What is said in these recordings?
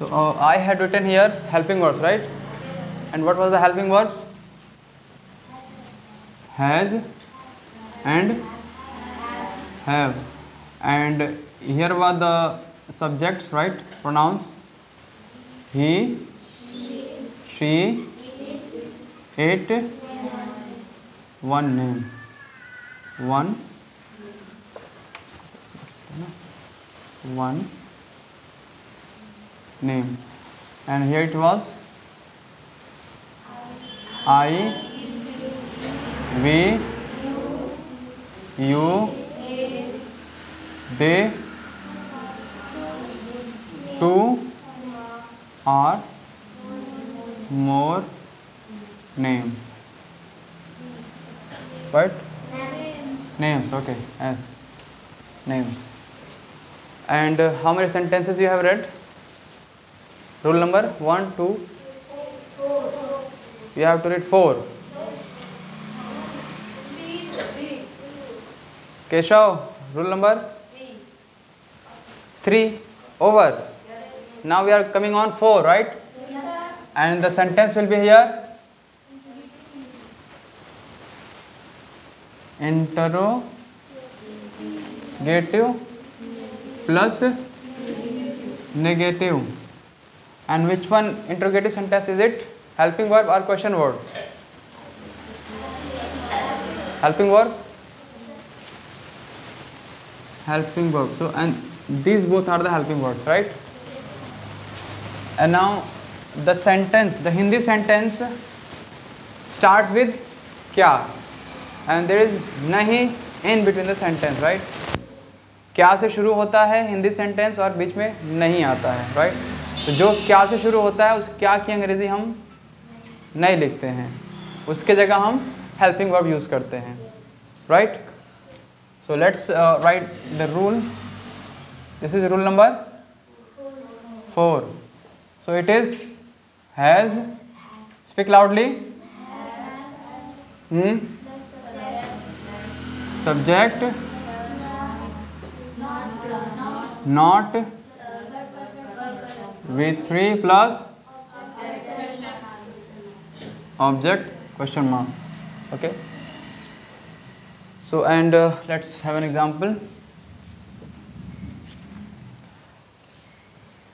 So I had written here helping verbs, right? And what was the helping verbs? Has and have. And here were the subjects, right? Pronouns. He, she, it, one name, one name, and here it was I, we, you, they, two or more name, right? Names, okay, yes, names. And how many sentences you have read? Rule number 1, 2. You have to read 4. Keshav, rule number 3. Over. Now we are coming on 4, right? And the sentence will be here. Interrogative plus negative. And which one interrogative sentence is it? Helping verb or question word? Helping verb? Helping verb. So, and these both are the helping verbs, right? And now the sentence, the Hindi sentence starts with kya, and there is nahi in between the sentence, right? क्या से शुरू होता है Hindi sentence और बीच में नहीं आता है, राइट? तो जो क्या से शुरू होता है उस क्या की अंग्रेजी हम नहीं लिखते हैं, उसके जगह हम हेल्पिंग वर्ब यूज़ करते हैं, right? So let's write the rule. This is rule number 4. So it is has. Speak loudly. Subject not V3 plus object question mark. Okay. So and let's have an example.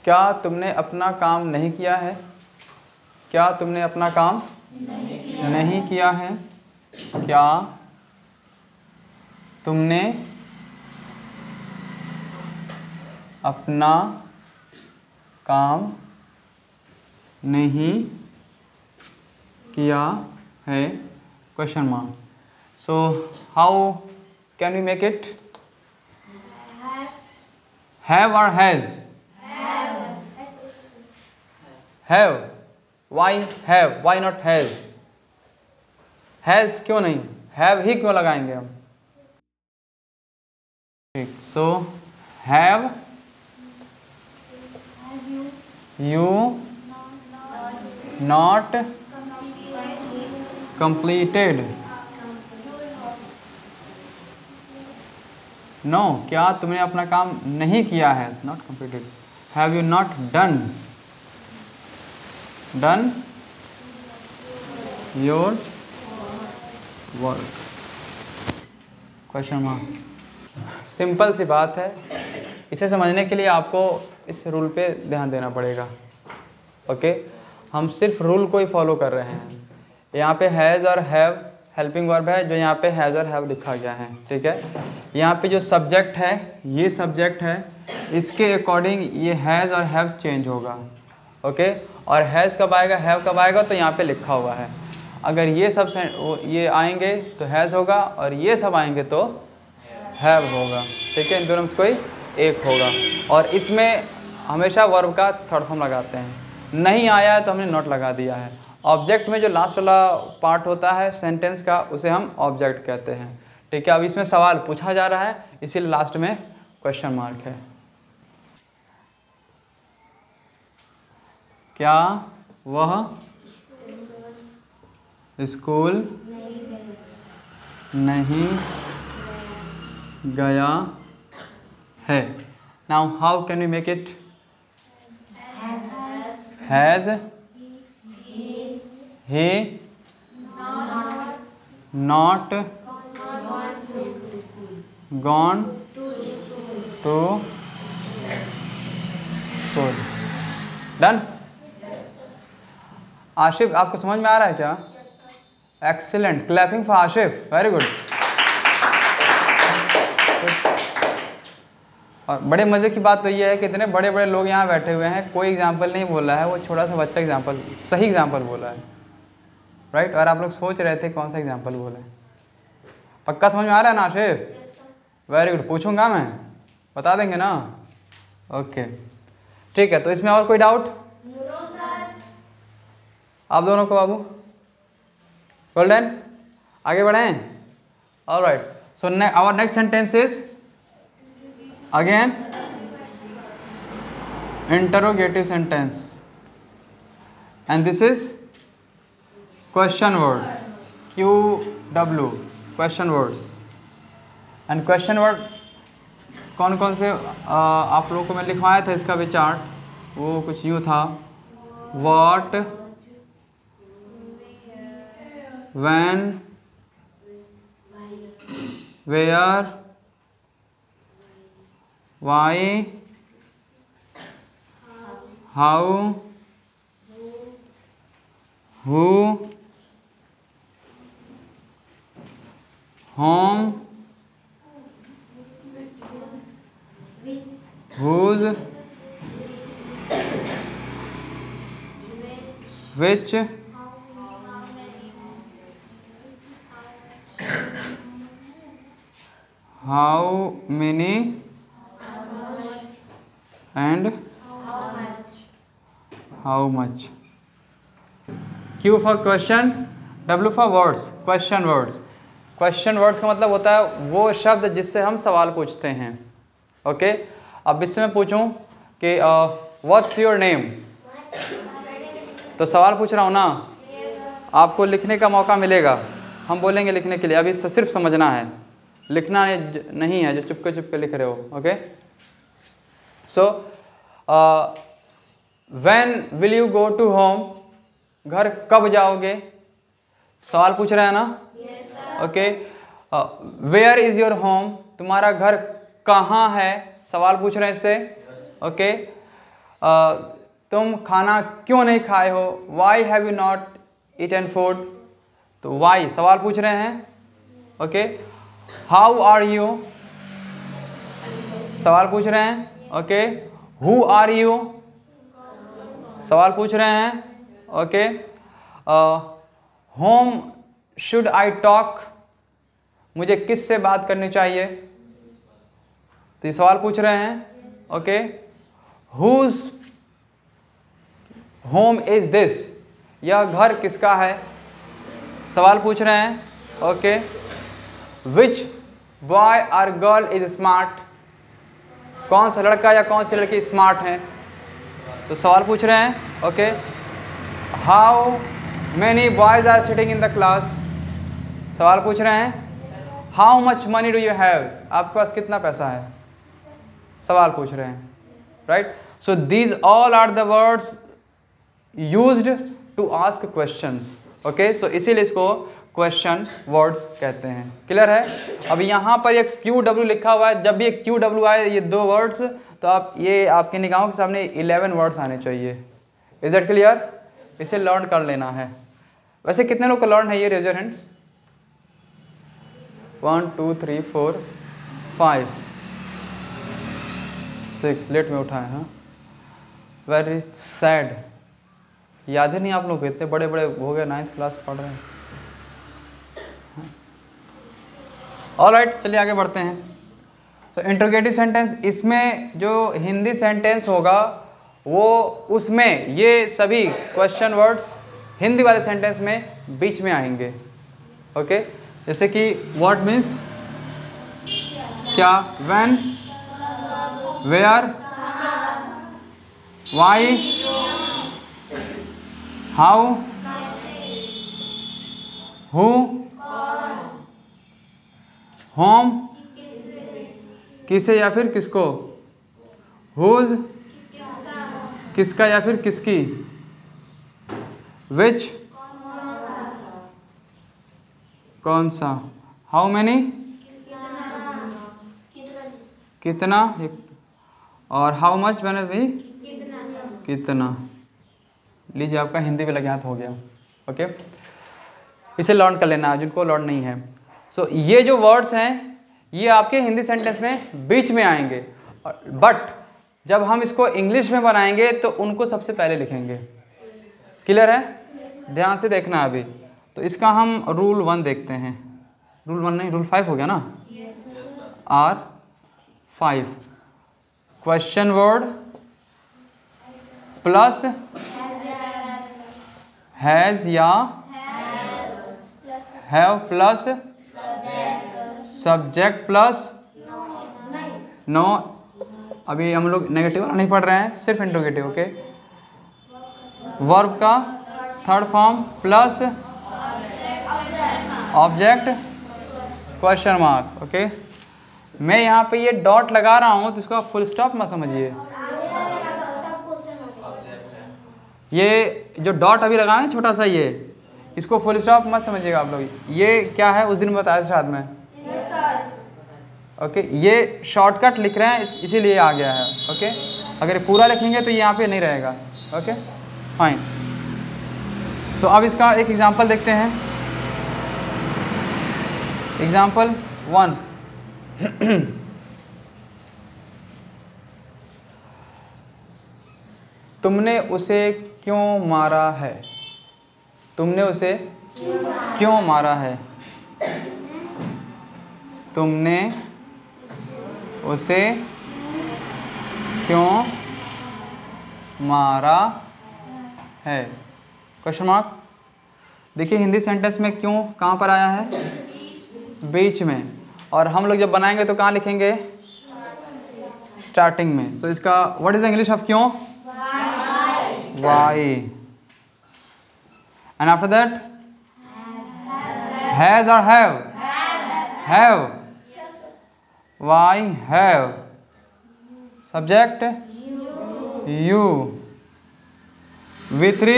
क्या तुमने अपना काम नहीं किया है? क्या तुमने अपना काम नहीं किया है? क्या तुमने अपना काम नहीं किया है? Question mark. So how can we make it? Have और has? Have. Why have? Why not has? Has क्यों नहीं? हैव ही क्यों लगाएंगे हम? ठीक. So have you not completed. No, क्या तुमने अपना काम नहीं किया है? Not completed. Have you not done your work? Question mark. Simple सी बात है. इसे समझने के लिए आपको इस रूल पे ध्यान देना पड़ेगा. ओके. हम सिर्फ रूल को ही फॉलो कर रहे हैं. यहाँ पे हैज़ और हैव हेल्पिंग वर्ब है, जो यहाँ पे हैज़ और हैव लिखा गया है, ठीक है. यहाँ पे जो सब्जेक्ट है, ये सब्जेक्ट है, इसके अकॉर्डिंग ये हैज़ और हैव चेंज होगा. ओके. और हैज़ कब आएगा, हैव कब आएगा, तो यहाँ पे लिखा हुआ है. अगर ये सब ये आएंगे तो हैज़ होगा, और ये सब आएंगे तो हैव होगा, ठीक है. इन दोनों में कोई एक होगा. और इसमें हमेशा वर्ब का थर्ड फॉर्म लगाते हैं. नहीं आया है तो हमने नॉट लगा दिया है. ऑब्जेक्ट में जो लास्ट वाला पार्ट होता है सेंटेंस का, उसे हम ऑब्जेक्ट कहते हैं, ठीक है. अब इसमें सवाल पूछा जा रहा है, इसीलिए लास्ट में क्वेश्चन मार्क है. क्या वह स्कूल नहीं गया है? Now how can we make it? Has he not gone to school. Done. Ashif, आपको समझ में आ रहा है क्या? Excellent, clapping for Ashif, very good. और बड़े मज़े की बात तो ये है कि इतने बड़े बड़े लोग यहाँ बैठे हुए हैं, कोई एग्जाम्पल नहीं बोला है, वो छोटा सा बच्चा एग्जाम्पल, सही एग्जाम्पल बोला है, राइट। और आप लोग सोच रहे थे कौन सा एग्जाम्पल बोले। पक्का समझ में आ रहा है ना आशिफ? Very good. पूछूंगा मैं, बता देंगे ना? ओके ठीक है। तो इसमें और कोई डाउट? आप दोनों को बाबू गोल्डन, आगे बढ़ें। Alright, so our next sentence is again interrogative sentence and this is question word, QW, question words. And question word कौन कौन से आप लोगों को मैं लिखवाया था इसका भी चार्ट, वो कुछ यूँ था, what, when, where, why, how, who, whom, whose, which, how many, and how much. Q for question, W for words, question words. Question words का मतलब होता है वो शब्द जिससे हम सवाल पूछते हैं। ओके, अब इससे मैं पूछूं कि व्हाट्स योर नेम, तो सवाल पूछ रहा हूँ ना, आपको लिखने का मौका मिलेगा, हम बोलेंगे लिखने के लिए, अभी सिर्फ समझना है, लिखना नहीं है जो चुपके चुपके लिख रहे हो। Okay, so when will you go to home, घर कब जाओगे, सवाल पूछ रहे हैं ना। Okay, where is your home, तुम्हारा घर कहाँ है, सवाल पूछ रहे हैं इससे। ओके, तुम खाना क्यों नहीं खाए हो, why have you not eaten food, तो वाई सवाल पूछ रहे हैं। ओके, हाउ आर यू, सवाल पूछ रहे हैं। ओके, हु आर यू, सवाल पूछ रहे हैं। Okay, home should I talk, मुझे किस से बात करनी चाहिए, तो ये सवाल पूछ रहे हैं। Okay, whose home is this, यह घर किसका है, सवाल पूछ रहे हैं। ओके, विच बॉय और गर्ल इज स्मार्ट, कौन सा लड़का या कौन सी लड़की स्मार्ट है, तो सवाल पूछ रहे हैं। Okay, how many boys are sitting in the class, सवाल पूछ रहे हैं। How much money do you have, आपके पास कितना पैसा है, सवाल पूछ रहे हैं। Right, so these all are the words used to ask questions. Okay, so इसीलिए इसको क्वेश्चन वर्ड्स कहते हैं। क्लियर है? अब यहाँ पर ये QW लिखा हुआ है, जब भी ये QW आए ये दो वर्ड्स, तो आप ये आपकी निगाहों के सामने 11 वर्ड्स आने चाहिए। Is that clear? इसे लर्न कर लेना है। वैसे कितने लोग को लर्न है ये, रेज योर हैंड्स। 1 2 3 4 5 6, लेट में उठाए। हाँ, वेरी सैड, याद ही नहीं आप लोग, इतने बड़े बड़े हो गए, 9th क्लास पढ़ रहे हैं। ऑलराइट, चलिए आगे बढ़ते हैं। तो इंटरोगेटिव सेंटेंस, इसमें जो हिंदी सेंटेंस होगा वो उसमें ये सभी क्वेश्चन वर्ड्स हिंदी वाले सेंटेंस में बीच में आएंगे। ओके, जैसे कि व्हाट मीन्स क्या, when, where, why, how, who, whom, किसे या फिर किसको, हुज, किसका या फिर किसकी, विच, कौन सा, हाउ मैनी, कितना, और हाउ मच मैंने भी, कितना। लीजिए आपका हिंदी में लगे हाथ हो गया। ओके, इसे लर्न कर लेना है जिनको लर्न नहीं है। सो ये जो वर्ड्स हैं ये आपके हिंदी सेंटेंस में बीच में आएंगे, बट जब हम इसको इंग्लिश में बनाएंगे तो उनको सबसे पहले लिखेंगे। क्लियर है? ध्यान से देखना अभी। तो इसका हम रूल 1 देखते हैं। रूल 1 नहीं, रूल 5 हो गया ना। R5 question word plus has या have plus subject plus no. अभी हम लोग नेगेटिव वाला नहीं पढ़ रहे हैं, सिर्फ इंट्रोगेटिव। ओके, वर्ब का third form plus object question mark. Okay, मैं यहाँ पे ये डॉट लगा रहा हूँ तो इसको आप फुल स्टॉप मत समझिए। ये जो डॉट अभी लगाए हैं छोटा सा, ये इसको फुल स्टॉप मत समझिएगा आप लोग। ये क्या है उस दिन बताया था शायद में। ओके, ये शॉर्टकट लिख रहे हैं इसीलिए आ गया है। ओके, अगर पूरा लिखेंगे तो ये यहाँ पे नहीं रहेगा। Okay fine. तो अब इसका एक एग्जांपल देखते हैं। एग्जांपल 1 तुमने उसे क्यों मारा है। तुमने उसे क्यों मारा है। तुमने उसे क्यों मारा है, क्वेश्चन मार्क। देखिए हिंदी सेंटेंस में क्यों कहाँ पर आया है, बीच में, और हम लोग जब बनाएंगे तो कहाँ लिखेंगे, स्टार्टिंग में। सो इसका what is the English of क्यों, why, and after that has और have, why have, subject you, V3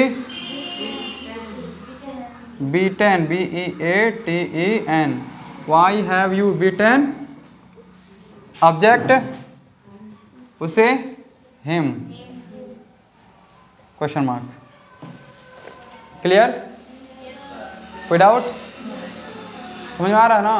beaten, BEATEN, why have you beaten, object उसे him, क्वेश्चन मार्क। क्लियर, कोई डाउट, समझ में आ रहा है ना।